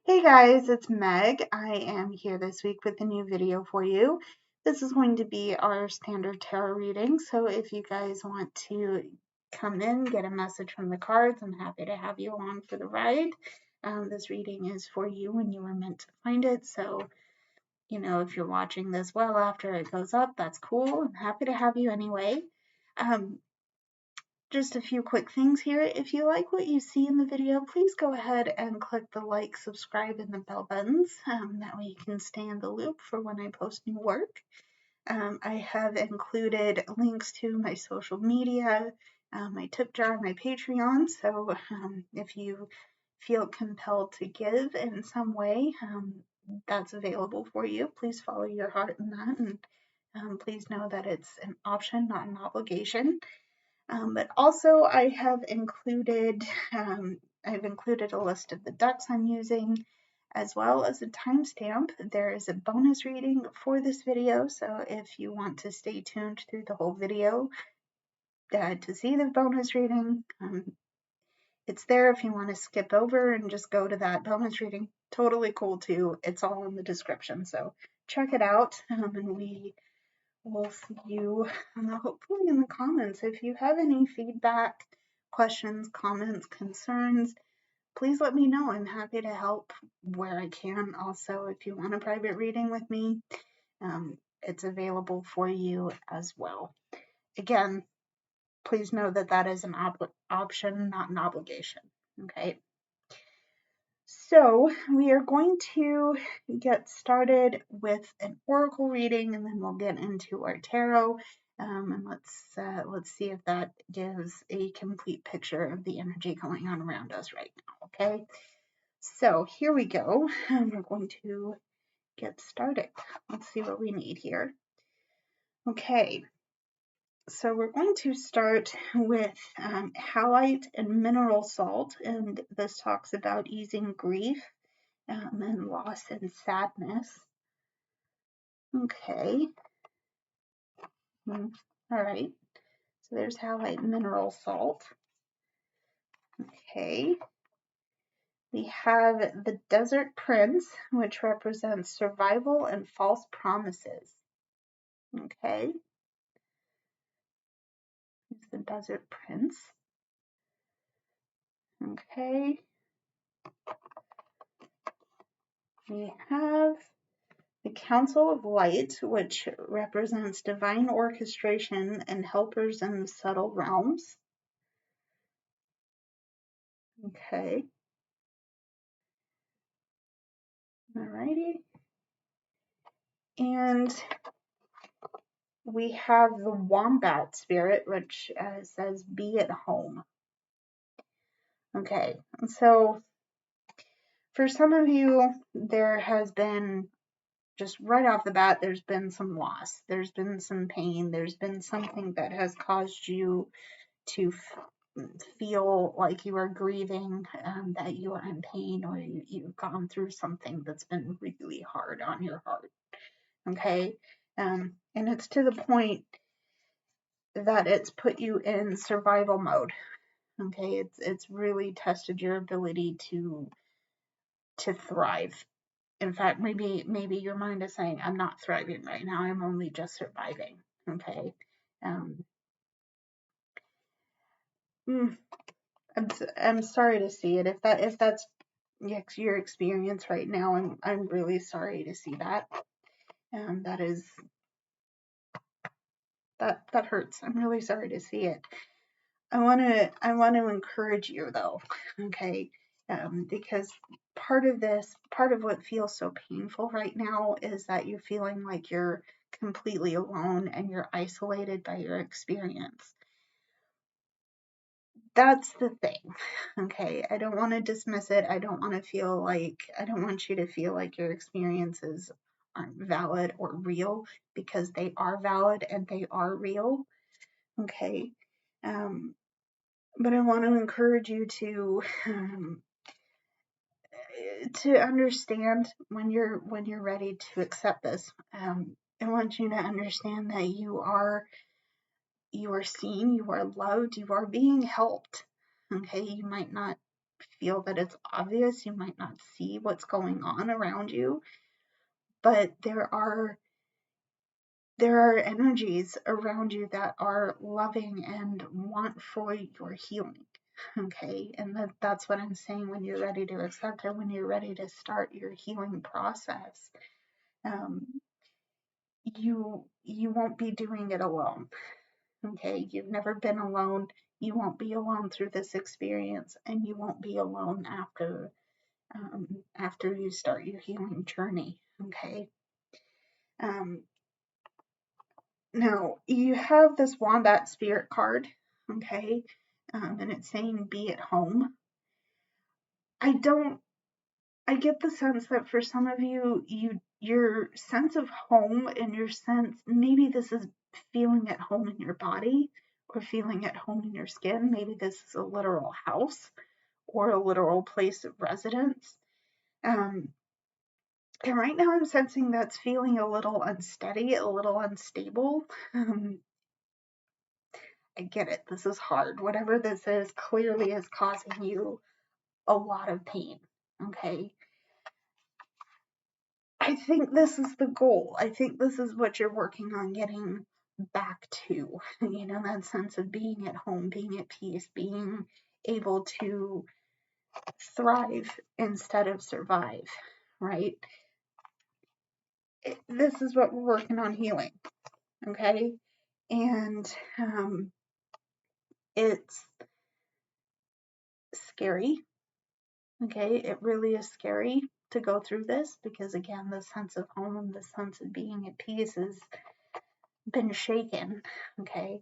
Hey guys, it's Meg. I am here this week with a new video for you. This is going to be our standard tarot reading, so if you guys want to come in, get a message from the cards, I'm happy to have you along for the ride. This reading is for you when you were meant to find it, so if you're watching this well after it goes up, that's cool. I'm happy to have you anyway. Just a few quick things here. If you like what you see in the video, please go ahead and click the like, subscribe, and the bell buttons. That way you can stay in the loop for when I post new work. I have included links to my social media, my tip jar, my Patreon. So if you feel compelled to give in some way, that's available for you. Please follow your heart in that, and please know that it's an option, not an obligation. But also I have included a list of the decks I'm using, as well as a timestamp. There is a bonus reading for this video, so if you want to stay tuned through the whole video to see the bonus reading, it's there. If you want to skip over and just go to that bonus reading, totally cool too. It's all in the description, so check it out, and we'll see you hopefully in the comments. If you have any feedback, questions, comments, concerns, please let me know. I'm happy to help where I can. Also, if you want a private reading with me, it's available for you as well. Again, please know that that is an option, not an obligation. Okay. So we are going to get started with an oracle reading, and then we'll get into our tarot. And let's see if that gives a complete picture of the energy going on around us right now. Okay. So here we go. We're going to get started. Let's see what we need here. Okay. So we're going to start with halite and mineral salt, and this talks about easing grief and loss and sadness. Okay. All right. So there's halite mineral salt. Okay. We have the Desert Prince, which represents survival and false promises. Okay. It's the Desert Prince. Okay. We have the Council of Light, which represents divine orchestration and helpers in the subtle realms. Okay. Alrighty. And we have the Wombat Spirit, which says, be at home. Okay, so for some of you, there has been, just right off the bat, there's been some loss. There's been some pain. There's been something that has caused you to feel like you are grieving, that you are in pain, or you've gone through something that's been really hard on your heart. Okay, and it's to the point that it's put you in survival mode. Okay, it's really tested your ability to thrive. In fact, maybe your mind is saying, I'm not thriving right now, I'm only just surviving. Okay. I'm sorry to see it. If that's your experience right now, I'm really sorry to see that. That hurts. I'm really sorry to see it. I want to encourage you though, okay? Because part of what feels so painful right now is that you're feeling like you're completely alone and you're isolated by your experience. That's the thing, okay? I don't want to dismiss it. I don't want you to feel like your experiences aren't valid or real, because they are valid and they are real, okay? But I want to encourage you to understand when you're ready to accept this. I want you to understand that you are seen, you are loved, you are being helped. Okay, you might not feel that it's obvious. You might not see what's going on around you, but there are energies around you that are loving and want for your healing. Okay, and that's what I'm saying. When you're ready to accept it, when you're ready to start your healing process, um, you won't be doing it alone. Okay, you've never been alone. You won't be alone through this experience, and you won't be alone after you start your healing journey. Okay. Now you have this Wombat Spirit card. Okay, and it's saying be at home. I get the sense that for some of you, your sense of home and your sense, maybe this is feeling at home in your body or feeling at home in your skin. Maybe this is a literal house or a literal place of residence. And right now I'm sensing that's feeling a little unsteady, a little unstable. I get it. This is hard. Whatever this is clearly is causing you a lot of pain. Okay. I think this is the goal. I think this is what you're working on getting back to. You know, that sense of being at home, being at peace, being able to thrive instead of survive, right? This is what we're working on healing. Okay. And it's scary. Okay. It really is scary to go through this because, again, the sense of home, the sense of being at peace has been shaken. Okay.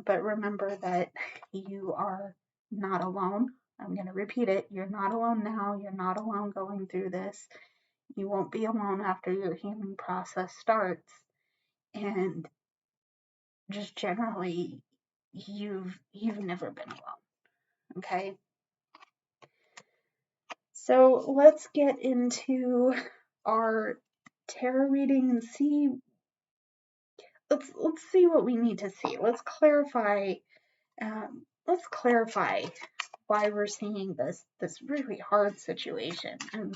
But remember that you are not alone. I'm going to repeat it. You're not alone now. You're not alone going through this. You won't be alone after your healing process starts. And just generally, you've never been alone. Okay. So let's get into our tarot reading and see. Let's see what we need to see. Let's clarify. Let's clarify why we're seeing this really hard situation. And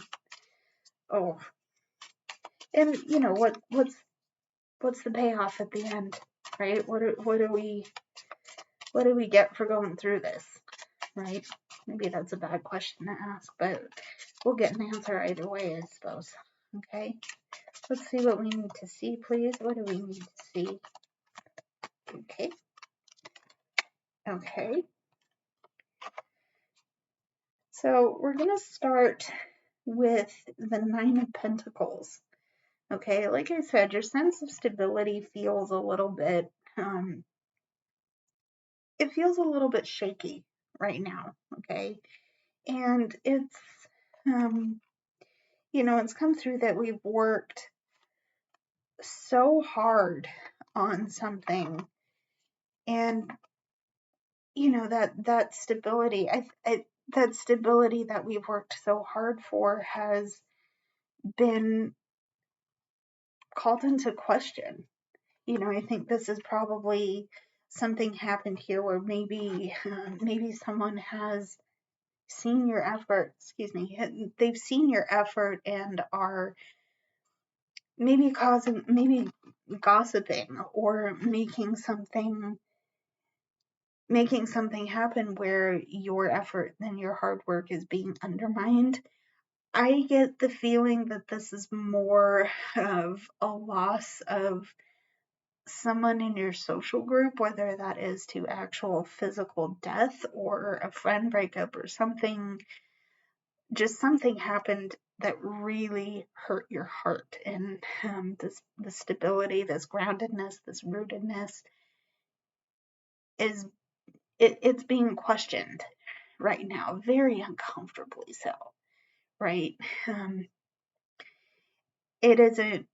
you know what's the payoff at the end, right? What do we get for going through this, right? Maybe that's a bad question to ask, but we'll get an answer either way, I suppose. Okay, let's see what we need to see, please. What do we need to see? Okay. So we're gonna start with the Nine of Pentacles. Okay, like I said, your sense of stability feels a little bit, it feels a little bit shaky right now, okay? And it's, you know, it's come through that we've worked so hard on something, and, you know, that stability, that stability that we've worked so hard for has been called into question. You know, I think this is probably something happened here where maybe someone has seen your effort, they've seen your effort and are maybe gossiping or making something happen where your effort and your hard work is being undermined. I get the feeling that this is more of a loss of someone in your social group, whether that is to actual physical death or a friend breakup or something, just something happened that really hurt your heart. And the stability, this groundedness, this rootedness it's being questioned right now, very uncomfortably so, right? It isn't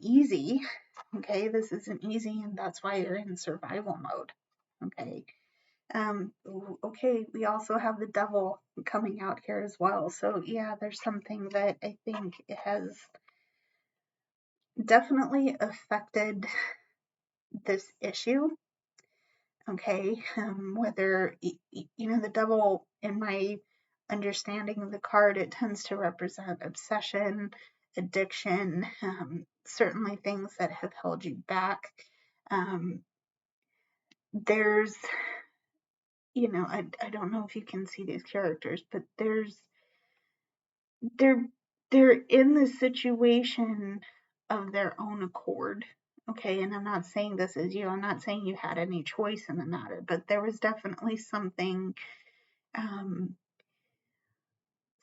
easy. Okay, this isn't easy, and that's why you're in survival mode. Okay. Okay, we also have the devil coming out here as well. So yeah, there's something that I think has definitely affected this issue. okay? Whether, the devil, in my understanding of the card, it tends to represent obsession, addiction, certainly things that have held you back. There's, I don't know if you can see these characters, but they're in the situation of their own accord. Okay, and I'm not saying this is you. I'm not saying you had any choice in the matter, but there was definitely something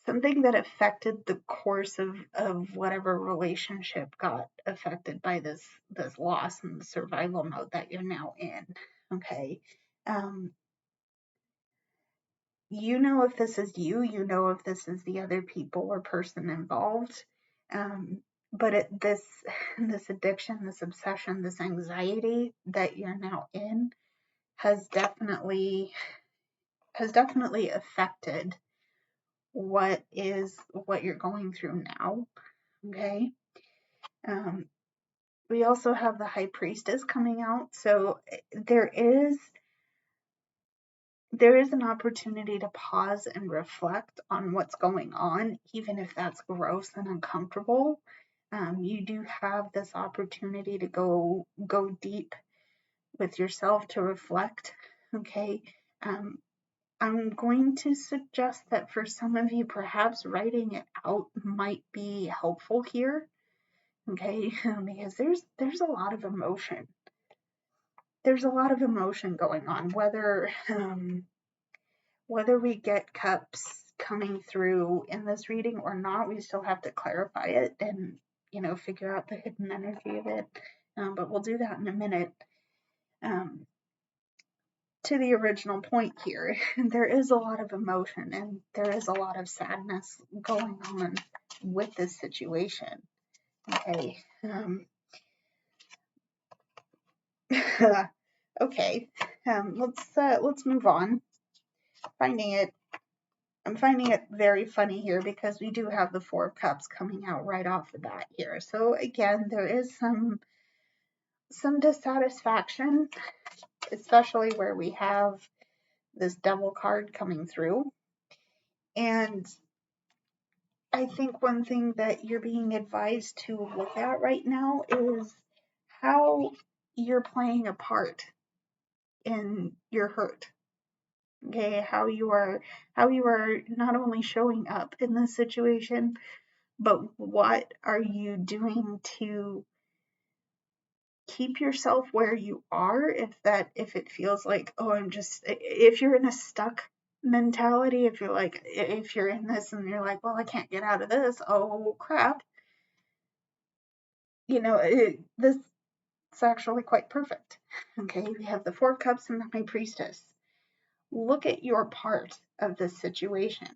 that affected the course of whatever relationship got affected by this loss and the survival mode that you're now in. Okay. If this is you, if this is the other people or person involved. But this addiction, this obsession, this anxiety that you're now in has definitely affected what you're going through now. Okay. We also have the High Priestess coming out, so there is an opportunity to pause and reflect on what's going on, even if that's gross and uncomfortable. You do have this opportunity to go deep with yourself, to reflect. Okay. I'm going to suggest that for some of you, perhaps writing it out might be helpful here. Okay. Because there's a lot of emotion. There's a lot of emotion going on, whether we get cups coming through in this reading or not. We still have to clarify it and figure out the hidden energy of it, but we'll do that in a minute. To the original point here, there is a lot of emotion and there is a lot of sadness going on with this situation. Okay. Okay. Let's move on. I'm finding it very funny here because we do have the Four of Cups coming out right off the bat here. So again, there is some dissatisfaction, especially where we have this Devil card coming through. And I think one thing that you're being advised to look at right now is how you're playing a part in your hurt. Okay, how you are not only showing up in this situation, but what are you doing to keep yourself where you are, if it feels like, oh, if you're in a stuck mentality, if you're in this and you're like, well, I can't get out of this, oh crap, this is actually quite perfect. Okay, we have the Four Cups and the High Priestess. Look at your part of this situation.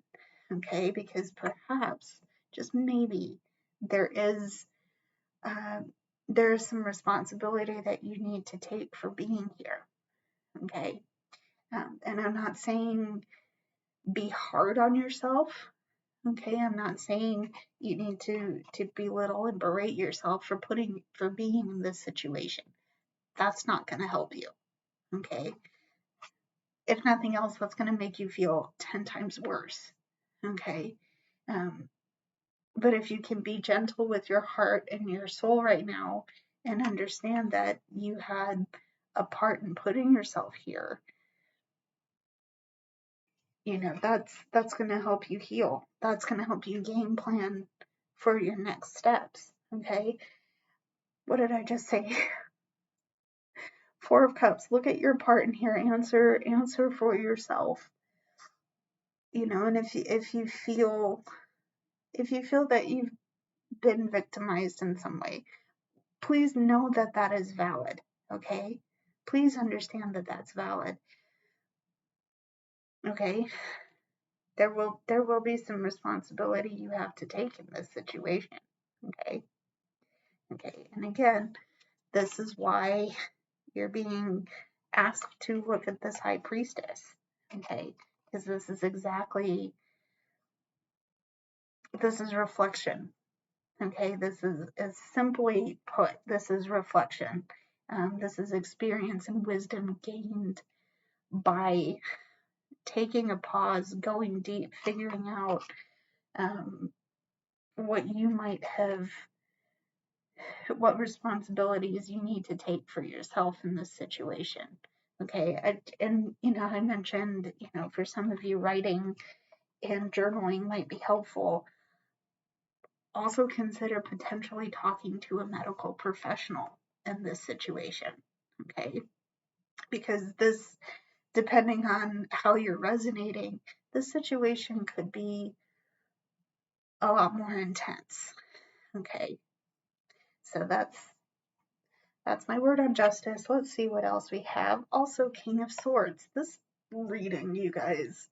Okay, because perhaps, just maybe, there's some responsibility that you need to take for being here. Okay. And I'm not saying be hard on yourself. Okay. I'm not saying you need to belittle and berate yourself for being in this situation. That's not going to help you. Okay. If nothing else, that's going to make you feel 10 times worse. Okay. But if you can be gentle with your heart and your soul right now and understand that you had a part in putting yourself here, that's going to help you heal. That's going to help you game plan for your next steps. Okay. What did I just say? Four of Cups. Look at your part in here. Answer for yourself. And if you feel that you've been victimized in some way, please know that is valid. Okay. Please understand that that's valid. Okay. There will be some responsibility you have to take in this situation. Okay. Okay. And again, this is why you're being asked to look at this High Priestess. Okay. Because this is reflection. Okay. This is simply put, this is reflection. This is experience and wisdom gained by taking a pause, going deep, figuring out what you might have, what responsibilities you need to take for yourself in this situation. Okay, and I mentioned, for some of you, writing and journaling might be helpful. Also consider potentially talking to a medical professional in this situation, okay? Because this, depending on how you're resonating, this situation could be a lot more intense, okay? So that's my word on justice. Let's see what else we have. Also, King of Swords. This reading, you guys,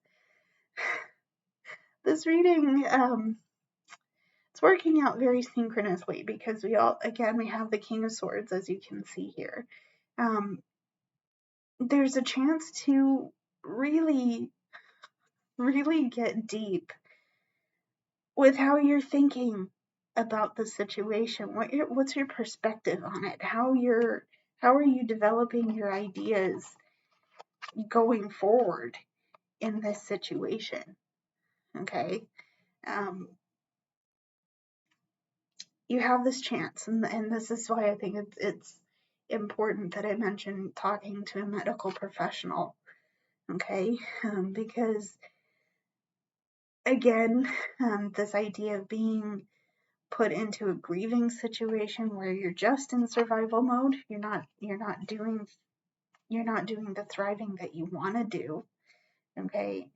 this reading, it's working out very synchronously because we have the King of Swords, as you can see here. There's a chance to really, really get deep with how you're thinking about the situation. What's your perspective on it? How are you developing your ideas going forward in this situation? Okay. You have this chance, and this is why I think it's important that I mention talking to a medical professional, okay? Because again, this idea of being put into a grieving situation where you're just in survival mode, you're not doing the thriving that you want to do, okay?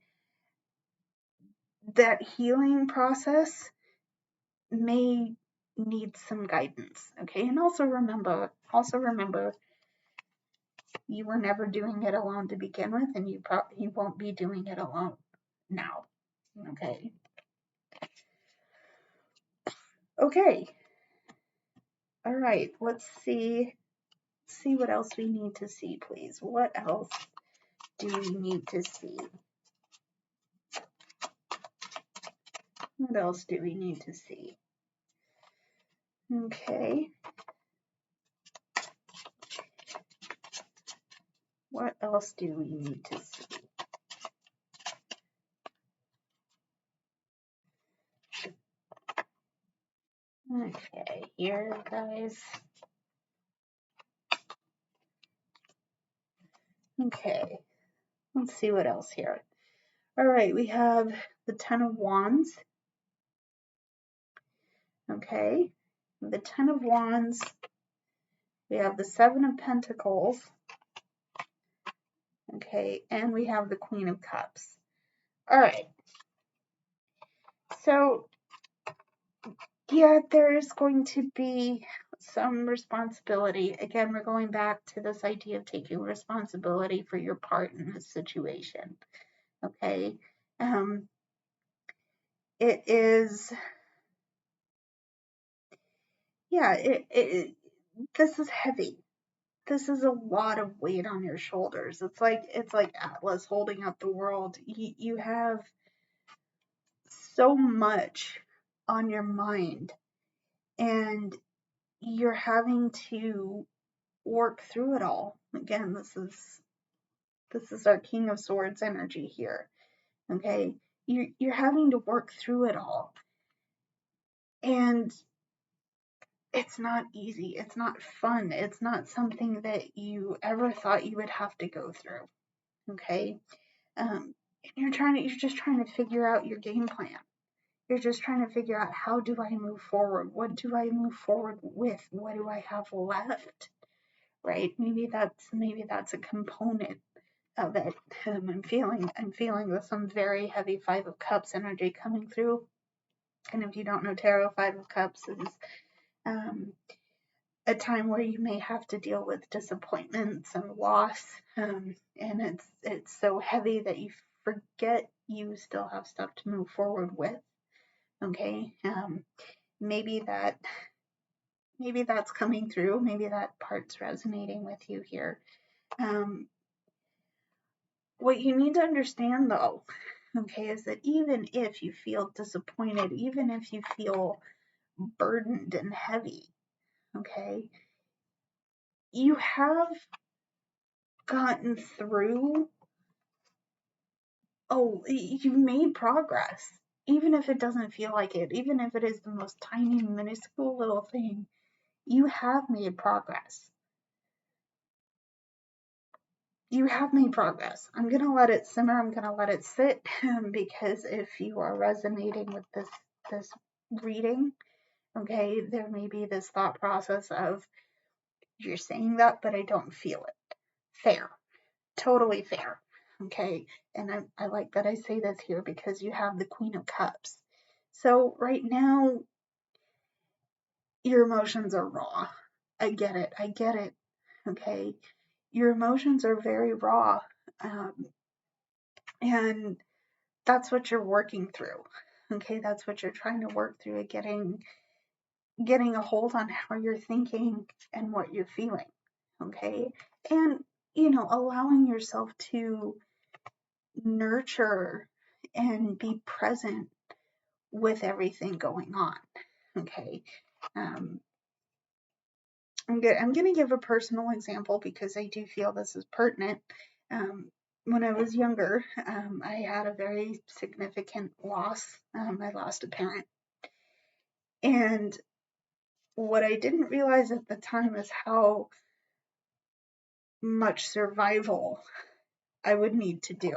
That healing process may need some guidance, okay? And also remember, you were never doing it alone to begin with, and you won't be doing it alone now, okay? Okay. All right, let's see what else we need to see, please. What else do we need to see? What else do we need to see? Okay. What else do we need to see? Okay, here, guys. Okay, let's see what else here. All right, we have the Ten of Wands. Okay, the Ten of Wands. We have the Seven of Pentacles. Okay, and we have the Queen of Cups. All right. So, yeah, there is going to be some responsibility. Again, we're going back to this idea of taking responsibility for your part in this situation. Okay. It is, yeah, this is heavy. This is a lot of weight on your shoulders. It's like Atlas holding up the world. You have so much on your mind, and you're having to work through it all. Again, this is our King of Swords energy here. Okay, you're having to work through it all, and it's not easy. It's not fun. It's not something that you ever thought you would have to go through. Okay, and you're just trying to figure out your game plan. You're just trying to figure out, how do I move forward? What do I move forward with? What do I have left? Right? Maybe that's a component of it. I'm feeling with some very heavy Five of Cups energy coming through. And if you don't know tarot, Five of Cups is a time where you may have to deal with disappointments and loss, and it's so heavy that you forget you still have stuff to move forward with. Okay, maybe that's coming through. Maybe that part's resonating with you here. What you need to understand, though, okay, is that even if you feel disappointed, even if you feel burdened and heavy, okay, you have gotten through oh, you've made progress. Even if it doesn't feel like it, even if it is the most tiny, minuscule little thing, you have made progress. You have made progress. I'm going to let it simmer. I'm going to let it sit because if you are resonating with this reading, okay, there may be this thought process of, you're saying that, but I don't feel it. Fair. Totally fair. Okay. And I like that I say this here because you have the Queen of Cups. So right now, your emotions are raw. I get it. I get it. Okay. Your emotions are very raw. And that's what you're working through. Okay. That's what you're trying to work through, getting a hold on how you're thinking and what you're feeling. Okay. And, allowing yourself to nurture and be present with everything going on. Okay. Um, I'm going to give a personal example because I do feel this is pertinent. When I was younger, I had a very significant loss. I lost a parent. And what I didn't realize at the time is how much survival I would need to do.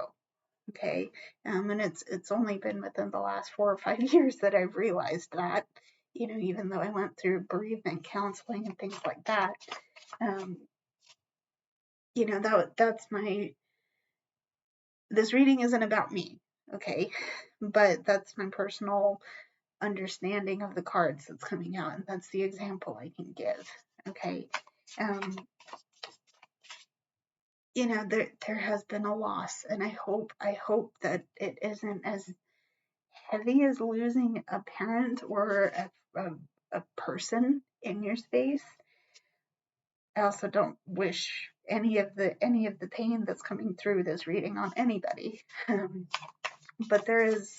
Okay. And it's only been within the last 4 or 5 years that I've realized that, even though I went through bereavement counseling and things like that, that's this reading isn't about me. Okay. But that's my personal understanding of the cards that's coming out. And that's the example I can give. Okay. There has been a loss, and I hope that it isn't as heavy as losing a parent or a person in your space. I also don't wish any of the pain that's coming through this reading on anybody. But there is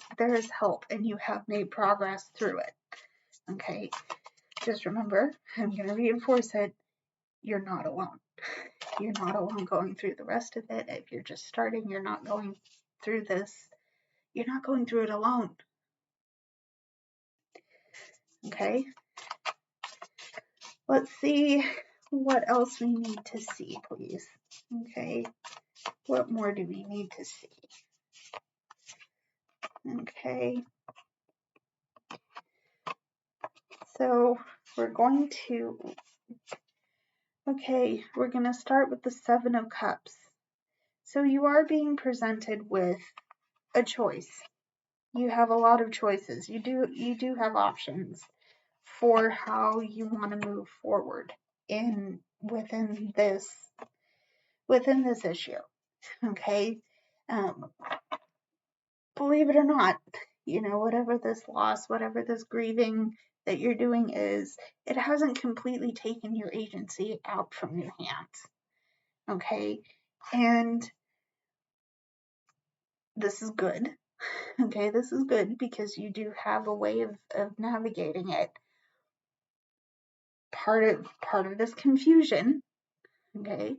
help, and you have made progress through it. Okay, just remember, I'm going to reinforce it. You're not alone. You're not alone going through the rest of it. If you're just starting, you're not going through this. You're not going through it alone. Okay. Let's see what else we need to see, please. Okay. What more do we need to see? Okay. So we're going to start with the Seven of Cups. So you are being presented with a choice. You have a lot of choices. You do have options for how you want to move forward within this issue. Okay. Believe it or not, whatever this loss, whatever this grieving that you're doing is, it hasn't completely taken your agency out from your hands. Okay. And this is good. Okay. This is good because you do have a way of navigating it. Part of this confusion, okay,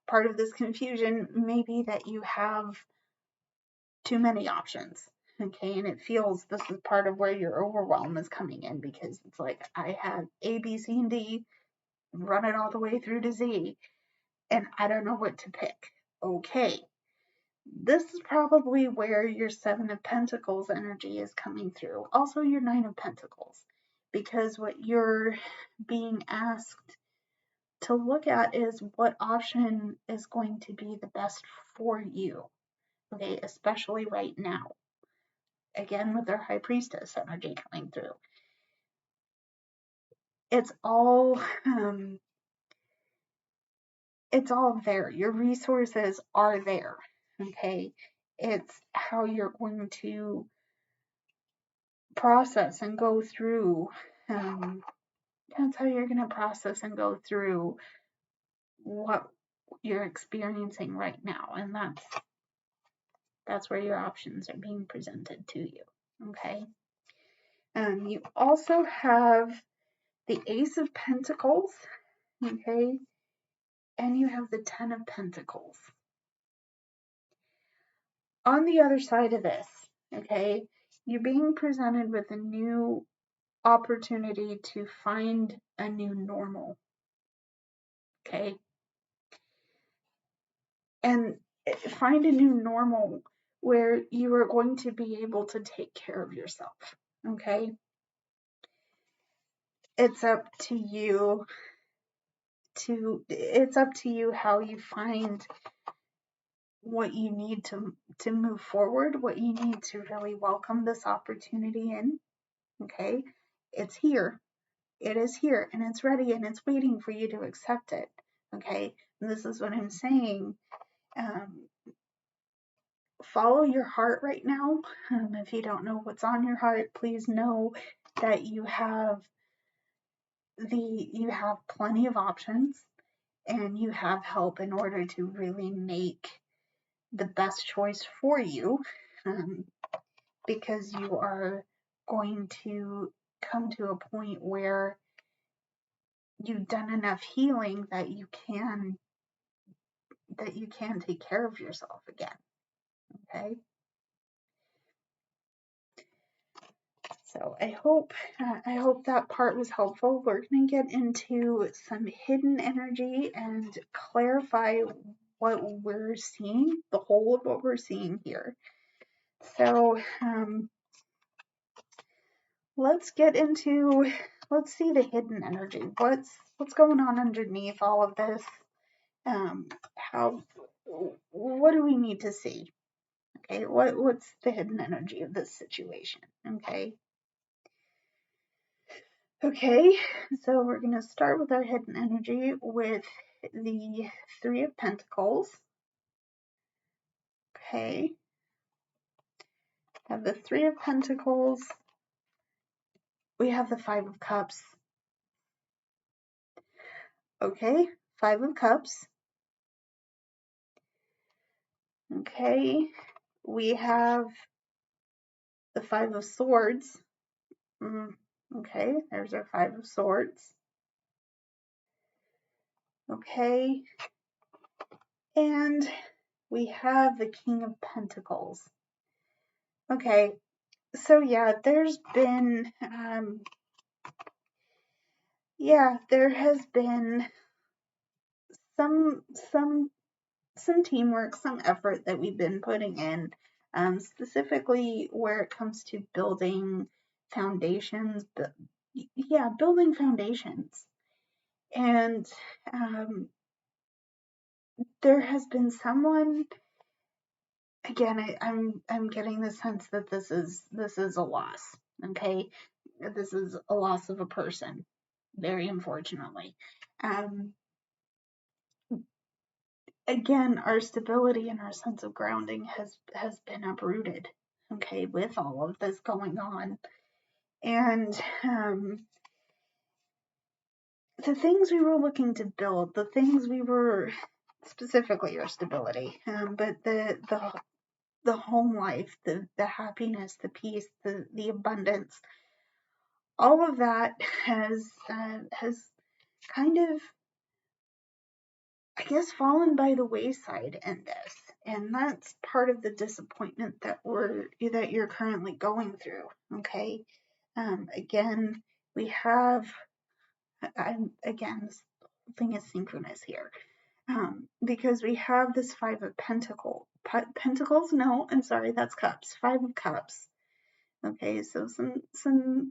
part of this confusion may be that you have too many options, okay, and it feels this is part of where your overwhelm is coming in because it's like I have A, B, C, and D, run it all the way through to Z, and I don't know what to pick. Okay, this is probably where your Seven of Pentacles energy is coming through. Also your Nine of Pentacles, because what you're being asked to look at is what option is going to be the best for you, okay, especially right now. Again, with their High Priestess energy coming through. It's all there. Your resources are there, okay? It's how you're going to process and go through, that's how you're going to process and go through what you're experiencing right now, and that's where your options are being presented to you, okay? You also have the Ace of Pentacles, okay? And you have the Ten of Pentacles. on the other side of this, okay, you're being presented with a new opportunity to find a new normal, okay? And find a new normal where you are going to be able to take care of yourself, okay? It's up to you how you find what you need to move forward, what you need to really welcome this opportunity in, okay? It's here. It is here and it's ready and it's waiting for you to accept it, okay? And this is what I'm saying. Follow your heart right now. If you don't know what's on your heart, please know that you have plenty of options and you have help in order to really make the best choice for you, because you are going to come to a point where you've done enough healing that you can take care of yourself again, okay? So I hope that part was helpful. We're going to get into some hidden energy and clarify what we're seeing, the whole of what we're seeing here. So let's see the hidden energy. What's going on underneath all of this? What do we need to see? Okay, what's the hidden energy of this situation? Okay, so we're going to start with our hidden energy with the Three of Pentacles. Okay, have the Three of Pentacles. We have the Five of Cups. Okay, Five of Cups. Okay, we have the Five of Swords. Okay, there's our Five of Swords. Okay, and we have the King of Pentacles. Okay, so yeah, there's been there has been some teamwork, some effort that we've been putting in, specifically where it comes to building foundations. Building foundations, and there has been someone. Again, I'm getting the sense that this is a loss. Okay, this is a loss of a person, very unfortunately. Again, our stability and our sense of grounding has been uprooted, okay, with all of this going on. And the things we were looking to build, the things we were, specifically our stability, but the home life, the happiness, the peace, the abundance, all of that has kind of, I guess, fallen by the wayside in this, and that's part of the disappointment that you're currently going through. Okay, again, we have, this thing is synchronous here, because we have this Five of Pentacles. No, I'm sorry, that's Cups. Five of Cups. Okay, so some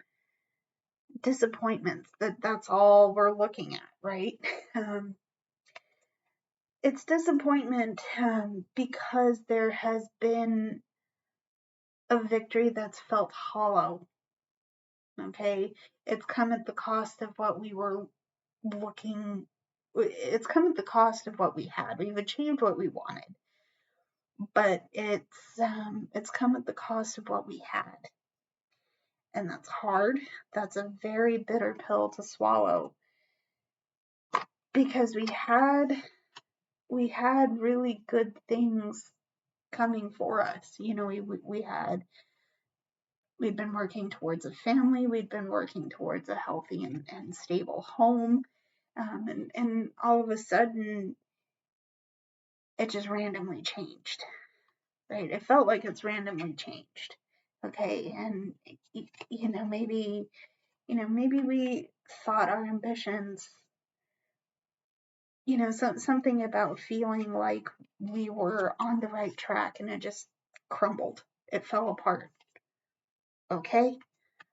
disappointments. That's all we're looking at, right? It's disappointment because there has been a victory that's felt hollow. Okay, it's come at the cost of what we were looking. It's come at the cost of what we had. We've achieved what we wanted, but it's come at the cost of what we had, and that's hard. That's a very bitter pill to swallow, because we had really good things coming for us. You know, we'd been working towards a family, we'd been working towards a healthy and stable home, and all of a sudden it just randomly changed. right? It felt like it's randomly changed. Okay, and maybe we thought our ambitions, something about feeling like we were on the right track and it just crumbled. It fell apart. Okay?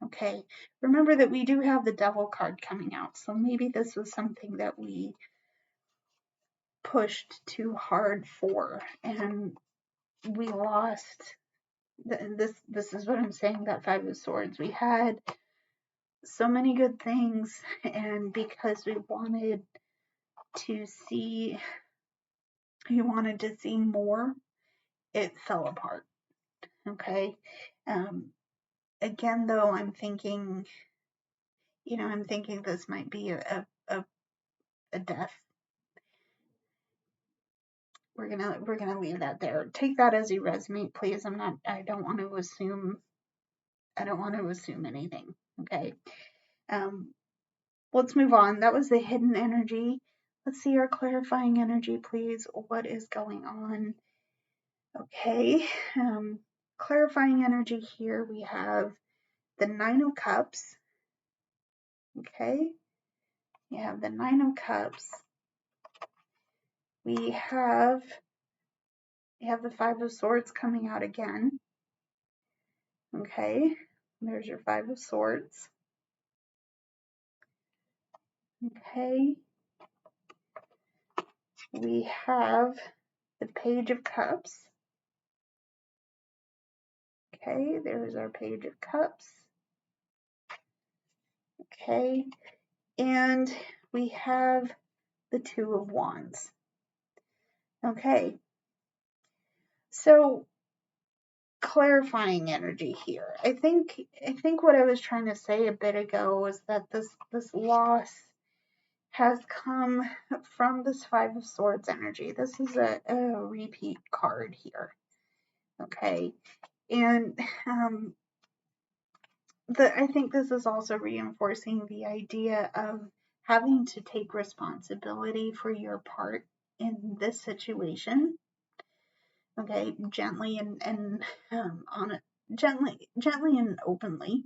Okay. Remember that we do have the devil card coming out, so maybe this was something that we pushed too hard for and we lost. This is what I'm saying, that Five of Swords. We had so many good things, and because we wanted to see more, it fell apart. Okay. Again, though, I'm thinking this might be a death. We're gonna leave that there. Take that as you resonate, please. I don't want to assume anything. Okay. Let's move on. That was the hidden energy. Let's see our clarifying energy, please. What is going on? Okay. Clarifying energy here, we have the Nine of Cups. Okay. We have the Nine of Cups. We have the Five of Swords coming out again. Okay. There's your Five of Swords. Okay. We have the Page of Cups. Okay, there's our Page of Cups. Okay, and we have the Two of Wands. Okay, so clarifying energy here. I think what I was trying to say a bit ago was that this loss has come from this Five of Swords energy. This is a repeat card here. Okay, and I think this is also reinforcing the idea of having to take responsibility for your part in this situation. Okay, gently and on it, gently and openly.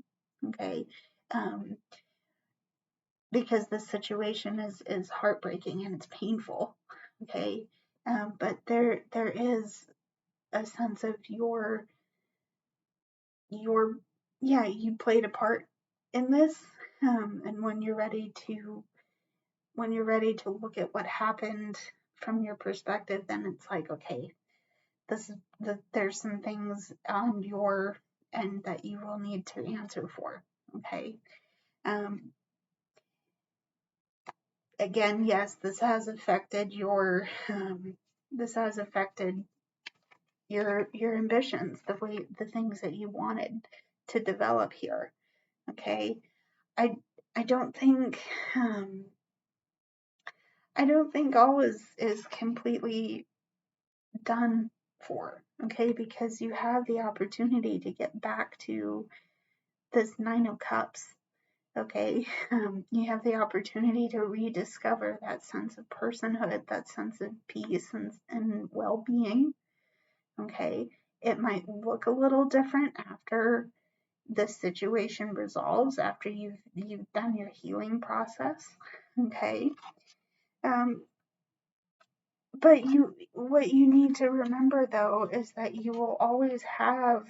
Okay, because this situation is heartbreaking and it's painful. Okay, but there is a sense of your you played a part in this, and when you're ready to look at what happened from your perspective, then it's like, okay, there's some things on your end that you will need to answer for. Okay. Again, yes, this has affected your ambitions, the things that you wanted to develop here. Okay. I don't think all is completely done for, okay, because you have the opportunity to get back to this Nine of Cups. Okay, you have the opportunity to rediscover that sense of personhood, that sense of peace and well-being. Okay, it might look a little different after this situation resolves, after you've done your healing process. Okay, but what you need to remember, though, is that you will always have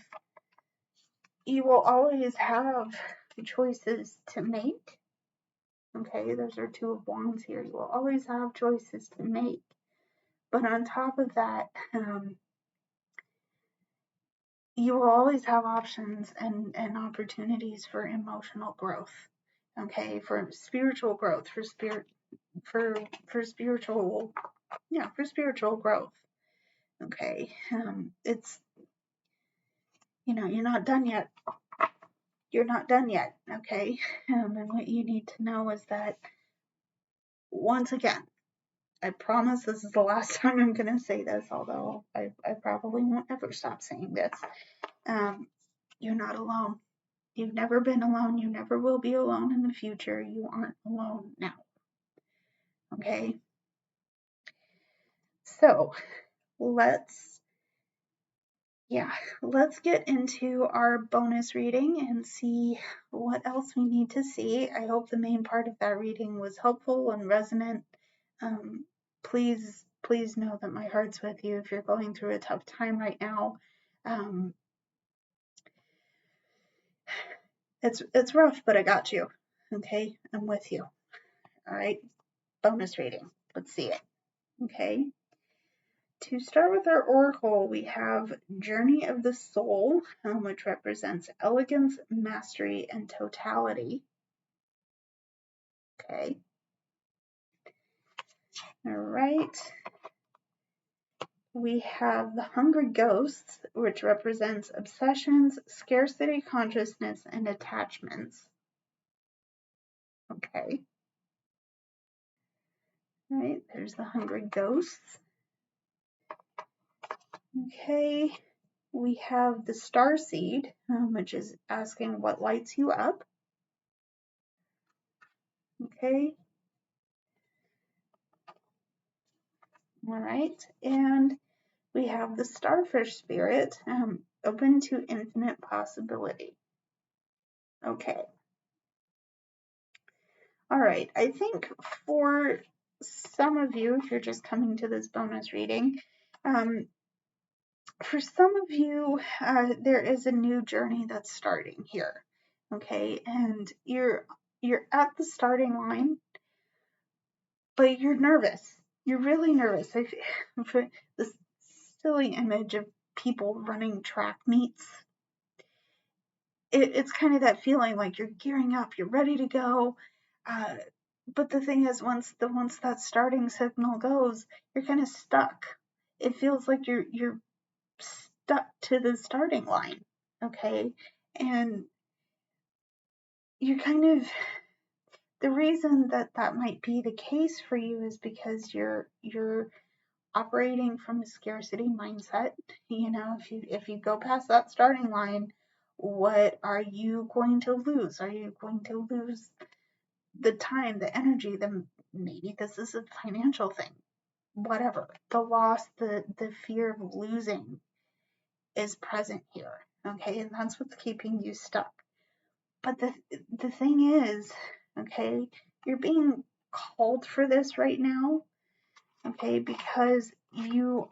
choices to make. Okay, those are Two of Wands here. You will always have choices to make. But on top of that, you will always have options and opportunities for emotional growth. Okay, for spiritual growth, for spiritual growth. Okay, it's you're not done yet. You're not done yet. Okay, and what you need to know is that, once again, I promise this is the last time I'm going to say this, although I probably won't ever stop saying this. You're not alone. You've never been alone. You never will be alone in the future. You aren't alone now. Okay? So, let's yeah, let's get into our bonus reading and see what else we need to see. I hope the main part of that reading was helpful and resonant. Please know that my heart's with you if you're going through a tough time right now. It's rough, but I got you. Okay, I'm with you. All right, bonus reading. Let's see it. Okay. To start with our oracle, we have Journey of the Soul, which represents elegance, mastery, and totality. Okay. All right. We have the Hungry Ghosts, which represents obsessions, scarcity consciousness, and attachments. Okay. All right, there's the Hungry Ghosts. Okay. We have the Starseed, which is asking what lights you up. Okay. All right. And we have the Starfish Spirit, open to infinite possibility. Okay. All right. I think for some of you, if you're just coming to this bonus reading, for some of you, there is a new journey that's starting here. Okay. And you're at the starting line, but you're nervous. You're really nervous. For this silly image of people running track meets, it's kind of that feeling like you're gearing up, you're ready to go. But the thing is, once that starting signal goes, you're kind of stuck. It feels like you're stuck to the starting line, okay? And you're kind of, the reason that might be the case for you is because you're operating from a scarcity mindset. You know, if you go past that starting line, what are you going to lose? Are you going to lose the time, the energy, maybe this is a financial thing, whatever. The loss, the fear of losing is present here. Okay, and that's what's keeping you stuck. But the thing is, okay, you're being called for this right now, okay, because you're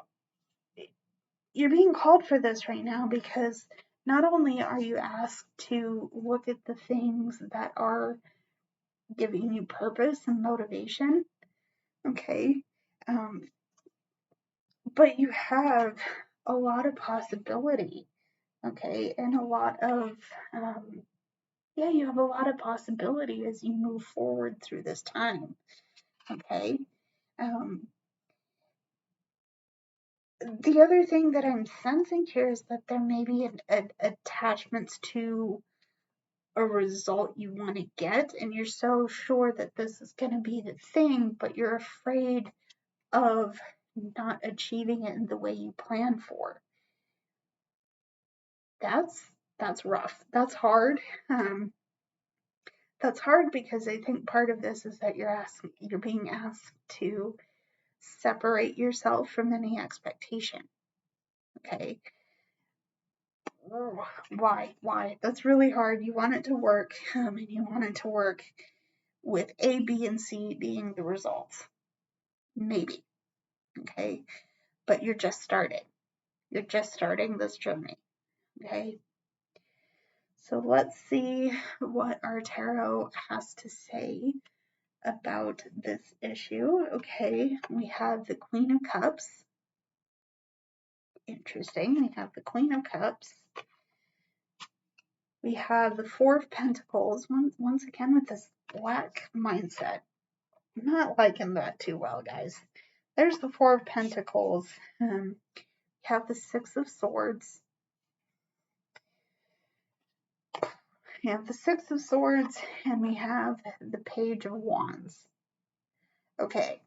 being called for this right now because not only are you asked to look at the things that are giving you purpose and motivation, okay, but you have a lot of possibility, okay, and a lot of, you have a lot of possibility as you move forward through this time, okay. The other thing that I'm sensing here is that there may be attachments to a result you want to get, and you're so sure that this is going to be the thing, but you're afraid of not achieving it in the way you plan for. That's rough. That's hard. That's hard because I think part of this is that you're being asked to separate yourself from any expectation. Okay. Why? That's really hard. You want it to work, and you want it to work with A, B, and C being the results. Maybe. Okay. But you're just starting. You're just starting this journey. Okay. So let's see what our tarot has to say about this issue. Okay, we have the Queen of Cups. Interesting. We have the Queen of Cups. We have the Four of Pentacles. Once again with this black mindset. I'm not liking that too well, guys. There's the Four of Pentacles. We have the Six of Swords. We have the Six of Swords, and we have the Page of Wands. Okay,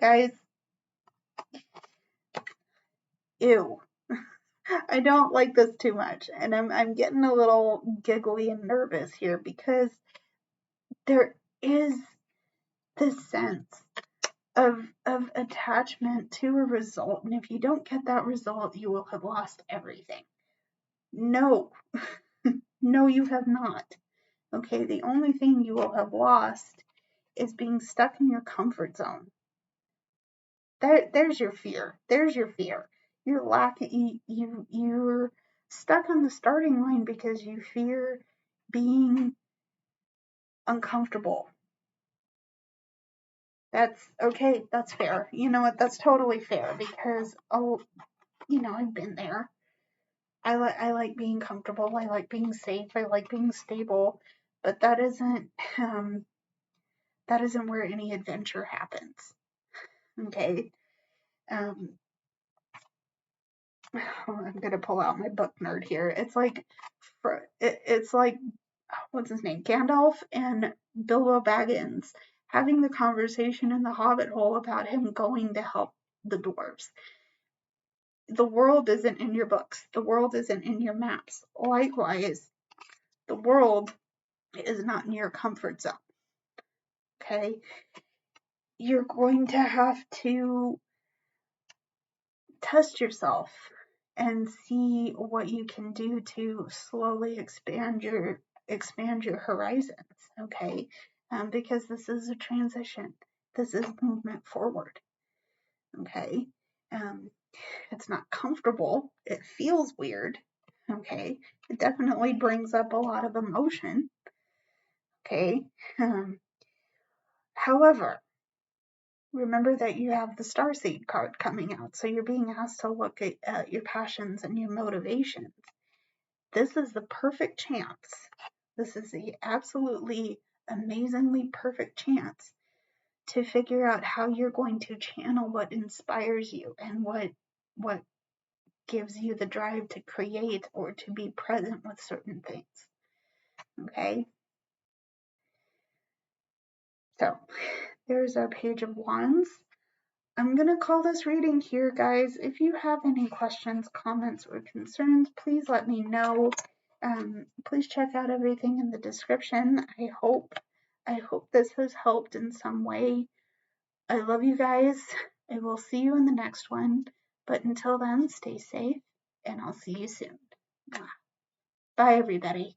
guys. Ew. I don't like this too much, and I'm getting a little giggly and nervous here because there is this sense of attachment to a result, and if you don't get that result, you will have lost everything. No, no, you have not. Okay, the only thing you will have lost is being stuck in your comfort zone. There's your fear. There's your fear. You're stuck on the starting line because you fear being uncomfortable. That's okay, that's fair. You know what? That's totally fair because I've been there. I like being comfortable. I like being safe. I like being stable, but um that isn't where any adventure happens. Okay. Um, I'm gonna pull out my book nerd here. It's like what's his name, Gandalf and Bilbo Baggins having the conversation in the Hobbit hole about him going to help the dwarves. The world isn't in your books. The world isn't in your maps. Likewise, the world is not in your comfort zone. Okay? You're going to have to test yourself and see what you can do to slowly expand your horizons, okay? Because this is a transition. This is movement forward, okay? Um, it's not comfortable. It feels weird, okay? It definitely brings up a lot of emotion, okay? However, remember that you have the Starseed card coming out, so you're being asked to look at your passions and your motivations. This is the perfect chance. This is the absolutely amazingly perfect chance to figure out how you're going to channel what inspires you and what gives you the drive to create or to be present with certain things. Okay? So, there's our Page of Wands. I'm going to call this reading here, guys. If you have any questions, comments, or concerns, please let me know. Please check out everything in the description. I hope this has helped in some way. I love you guys. I will see you in the next one. But until then, stay safe, and I'll see you soon. Bye, everybody.